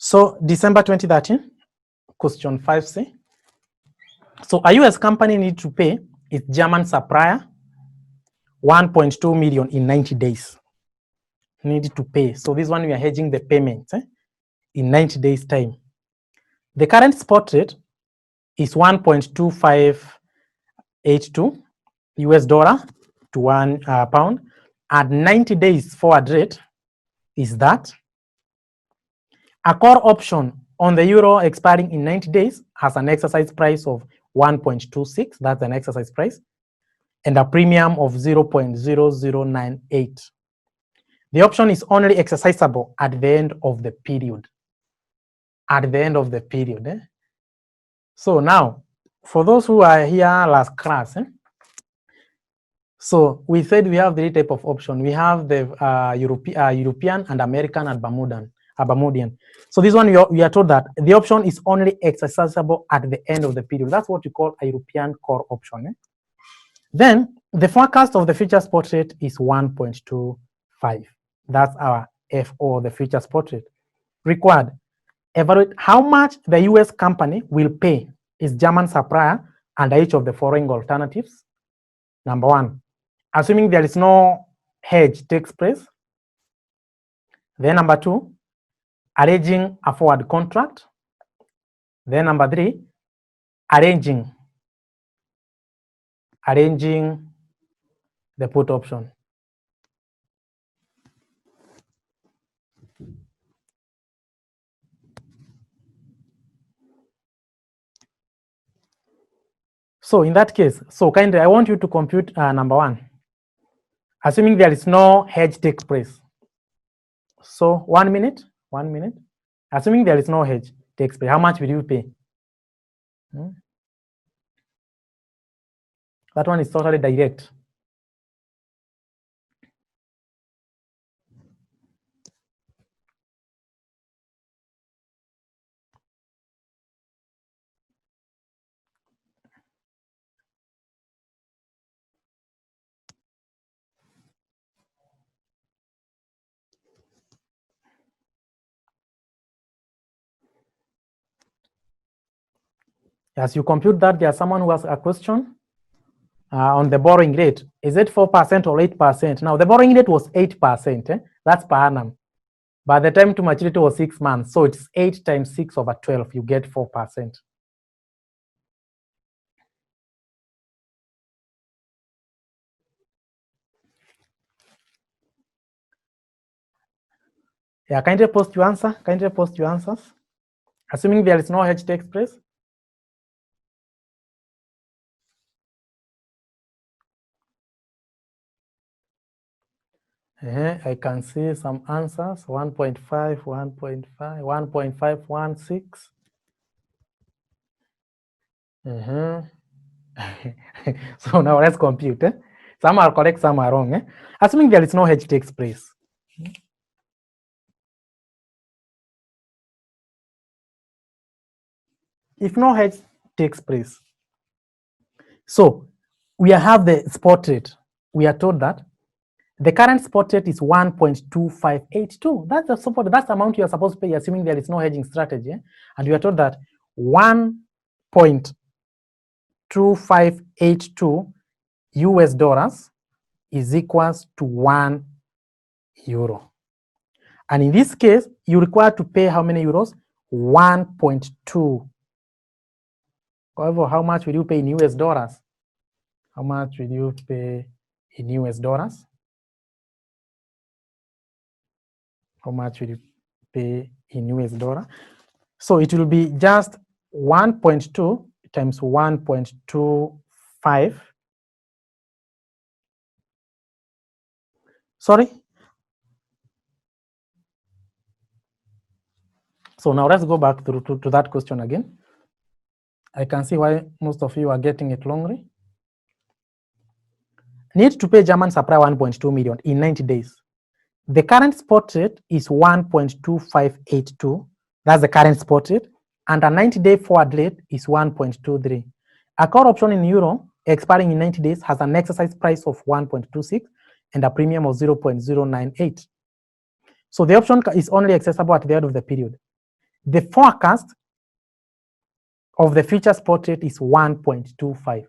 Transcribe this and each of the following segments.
So December 2013, question 5C. So a US company need to pay its German supplier 1.2 million in 90 days. Need to pay. So this one we are hedging the payment in 90 days time. The current spot rate is 1.2582 US dollar to one pound. At 90 days forward rate is that a call option on the euro expiring in 90 days has an exercise price of 1.26, that's an exercise price, and a premium of 0.0098. The option is only exercisable at the end of the period. At the end of the period. So now, for those who are here last class, so we said we have three type of option. We have the European and American and Bermudian. So this one we are told that the option is only exercisable at the end of the period. That's what we call a European core option. Then the forecast of the future spot rate is 1.25. That's our FO, the future spot rate. Required, evaluate how much the US company will pay its German supplier under each of the following alternatives. Number one, assuming there is no hedge takes place. Then number two, arranging a forward contract. Then number three, arranging the put option. So in that case, so kindly I want you to compute number one, assuming there is no hedge takes place. So 1 minute, assuming there is no hedge takes place, how much will you pay? That one is totally direct. As you compute that, there's someone who has a question on the borrowing rate. Is it 4% or 8%? Now, the borrowing rate was 8%. That's per annum. By the time to maturity was 6 months. So it's 8 times 6 over 12. You get 4%. Yeah, kindly post your answer. Kindly post your answers. Assuming there is no hedge takes place. I can see some answers, 1.5, 1.5, 1.516. So now let's compute. Some are correct, some are wrong. Assuming there is no hedge takes place. If no hedge takes place, so we have the spot rate. We are told that the current spot rate is 1.2582. That's the support. That's the amount you are supposed to pay, assuming there is no hedging strategy. And we are told that 1.2582 US dollars is equals to 1 euro. And in this case, you require to pay how many euros? 1.2. However, how much will you pay in US dollars? How much will you pay in US dollars? How much will you pay in US dollar? So it will be just 1.2 times 1.25. Sorry. So now let's go back to that question again. I can see why most of you are getting it wrongly. Need to pay German supplier 1.2 million in 90 days. The current spot rate is 1.2582. That's the current spot rate. And a 90-day forward rate is 1.23. A call option in euro expiring in 90 days has an exercise price of 1.26 and a premium of 0.098. So the option is only accessible at the end of the period. the forecast of the future spot rate is 1.25.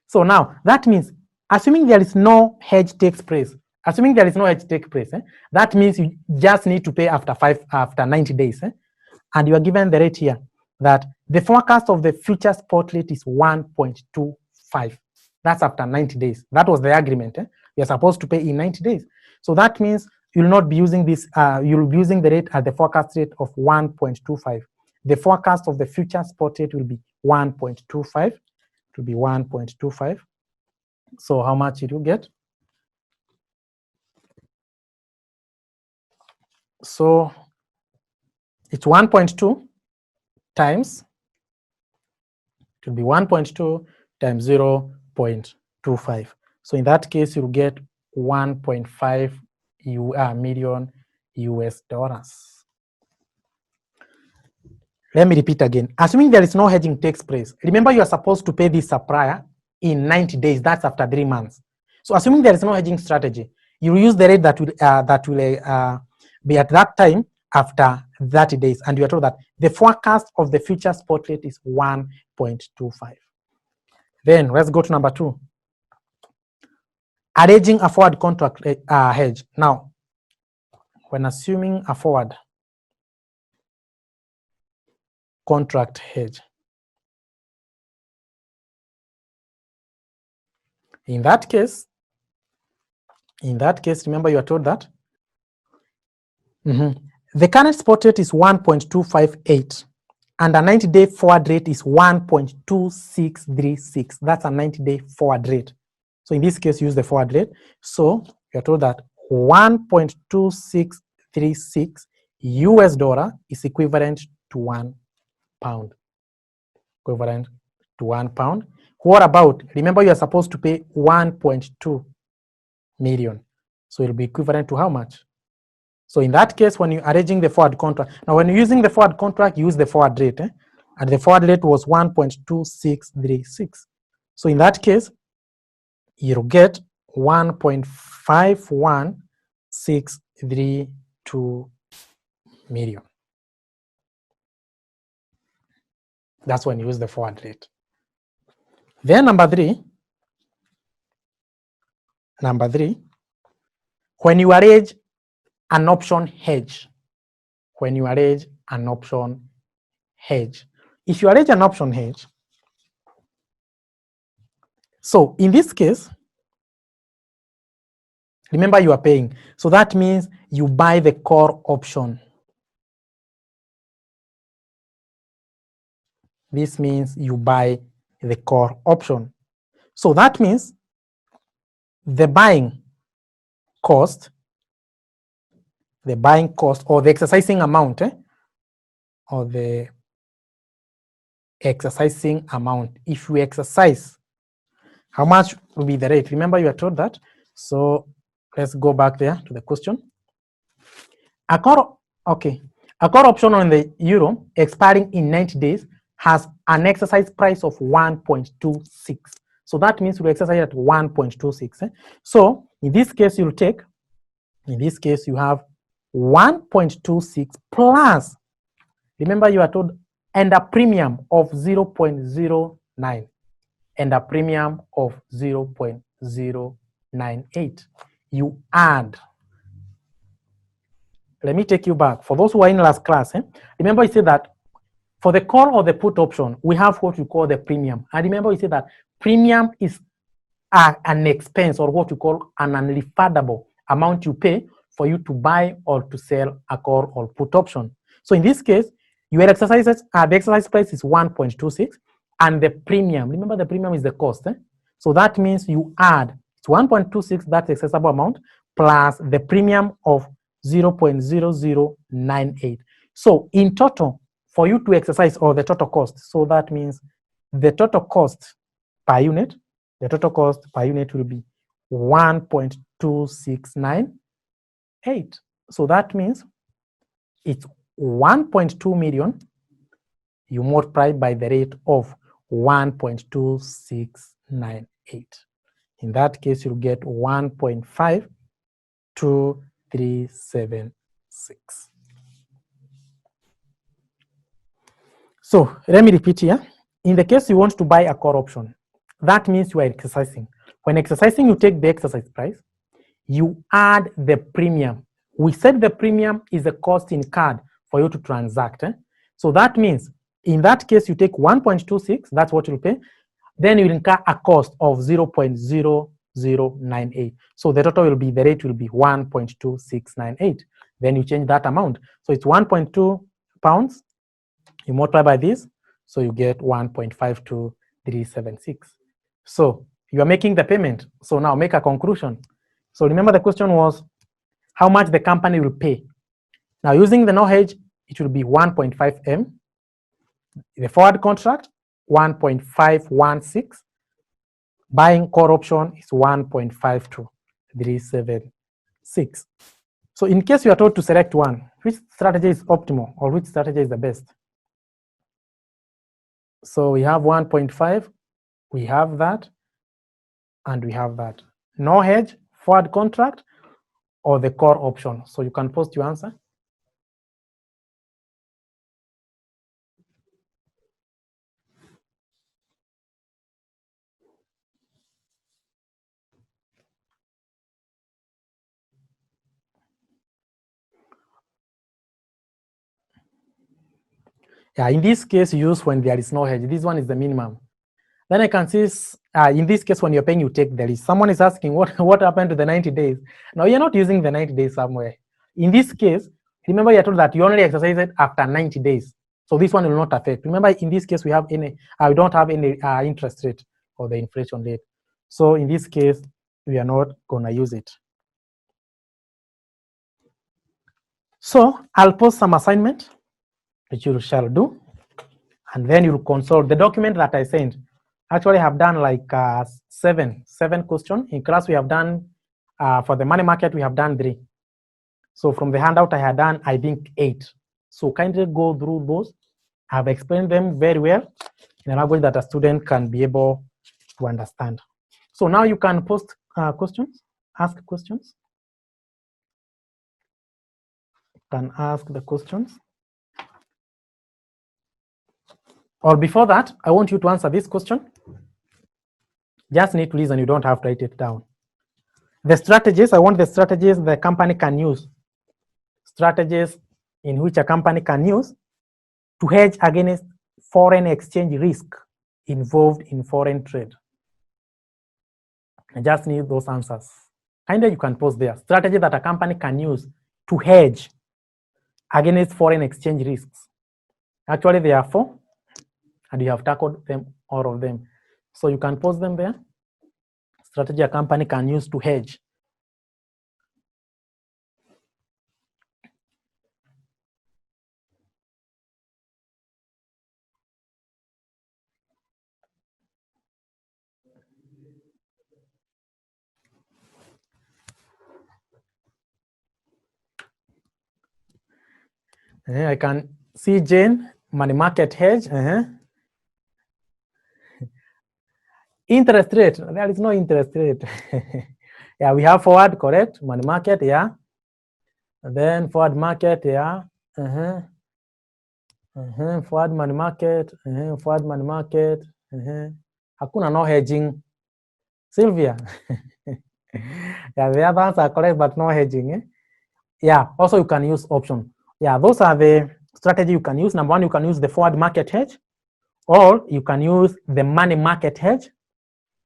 So now that means, assuming there is no hedge takes place, that means you just need to pay after 90 days. And you are given the rate here that the forecast of the future spot rate is 1.25. That's after 90 days. That was the agreement. You're supposed to pay in 90 days. So that means you'll not be using this, you'll be using the rate at the forecast rate of 1.25. The forecast of the future spot rate will be 1.25. It will be 1.25. So how much did you get? So it's 1.2 times, it will be 1.2 times 0.25. So in that case, you'll get 1.5 million US dollars. Let me repeat again. Assuming there is no hedging takes place, remember you are supposed to pay this supplier in 90 days. That's after 3 months. So assuming there is no hedging strategy, you will use the rate that will be at that time after 30 days. And you are told that the forecast of the future spot rate is 1.25. Then let's go to number 2. Arranging a forward contract hedge. Now, when assuming a forward contract hedge, in that case, remember you are told that the current spot rate is 1.258 and a 90-day forward rate is 1.2636. That's a 90-day forward rate. So in this case, use the forward rate. So you are told that 1.2636 US dollar is equivalent to 1 pound. Equivalent to 1 pound. What about, remember you are supposed to pay 1.2 million. So it will be equivalent to how much? So in that case, when you're arranging the forward contract, now when you're using the forward contract, use the forward rate. And the forward rate was 1.2636. So in that case, you'll get 1.51632 million. That's when you use the forward rate. Then number three, when you arrange an option hedge, if you arrange an option hedge, so in this case, remember you are paying. So that means you buy the core option. This means you buy the core option. So that means the buying cost or the exercising amount, if you exercise, how much will be the rate? Remember you are told that. So let's go back there to the question. A call option on the euro expiring in 90 days has an exercise price of 1.26. So that means we'll exercise at 1.26. So in this case, you have 1.26 plus, remember you are told, and a premium of 0.09 and a premium of 0.098. You add. Let me take you back. For those who are in last class, remember you said that for the call or the put option, we have what we call the premium. And remember we said that premium is an expense, or what we call an unrefundable amount you pay for you to buy or to sell a call or put option. So in this case, your exercises, the exercise price is 1.26, and the premium, remember the premium is the cost. So that means you add, it's 1.26, that's accessible amount, plus the premium of 0.0098. So in total, for you to exercise, or the total cost, so that means the total cost per unit, will be 1.2698. So that means it's 1.2 million, you multiply by the rate of 1.2698. In that case, you'll get 1.52376. So let me repeat here. In the case you want to buy a call option, that means you are exercising. When exercising, you take the exercise price, you add the premium. We said the premium is the cost in card for you to transact. So that means in that case, you take 1.26, that's what you'll pay. Then you'll incur a cost of 0.0098. So the total will be, the rate will be 1.2698. Then you change that amount. So it's 1.2 pounds. You multiply by this, so you get 1.52376. So you are making the payment. So now make a conclusion. So remember the question was how much the company will pay. Now using the no hedge, it will be 1.5 M. The forward contract, 1.516. Buying call option is 1.52376. So in case you are told to select one, which strategy is optimal or which strategy is the best? So we have 1.5, we have that, and we have that. No hedge, forward contract, or the core option. So you can post your answer. Yeah, in this case, use when there is no hedge. This one is the minimum. Then I can see, in this case, when you're paying, you take the risk. Someone is asking, what happened to the 90 days? Now, you're not using the 90 days somewhere. In this case, remember you're told that you only exercise it after 90 days. So this one will not affect. Remember, in this case, we don't have any interest rate or the inflation rate. So in this case, we are not gonna use it. So I'll post some assignment, which you shall do, and then you'll consult the document that I sent. Actually, I have done like seven questions. In class, we have done, for the money market, we have done 3. So from the handout, I had done, I think, 8. So kindly go through those. I have explained them very well in a language that a student can be able to understand. So now you can post questions, ask questions. You can ask the questions. Or before that, I want you to answer this question. Just need to listen, you don't have to write it down. The strategies, I want the strategies the company can use. Strategies in which a company can use to hedge against foreign exchange risk involved in foreign trade. I just need those answers. Kindly you can post there. Strategy that a company can use to hedge against foreign exchange risks. Actually, there are 4, and you have tackled them, all of them. So you can post them there. Strategy a company can use to hedge. I can see Jane, money market hedge. Interest rate, there is no interest rate. Yeah, we have forward, correct? Money market, yeah. And then forward market, yeah. Forward money market, forward money market. Hakuna no hedging. Sylvia. Yeah, the others are correct, but no hedging. Yeah, also you can use option. Yeah, those are the strategy you can use. Number 1, you can use the forward market hedge, or you can use the money market hedge.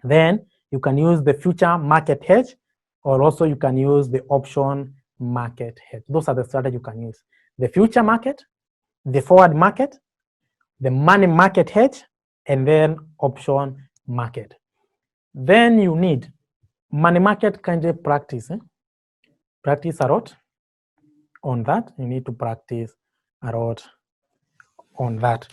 Then you can use the future market hedge, or also you can use the option market hedge. Those are the strategy you can use. The future market, the forward market, the money market hedge, and then option market. Then you need money market kind of practice. Practice a lot on that. You need to practice a lot on that.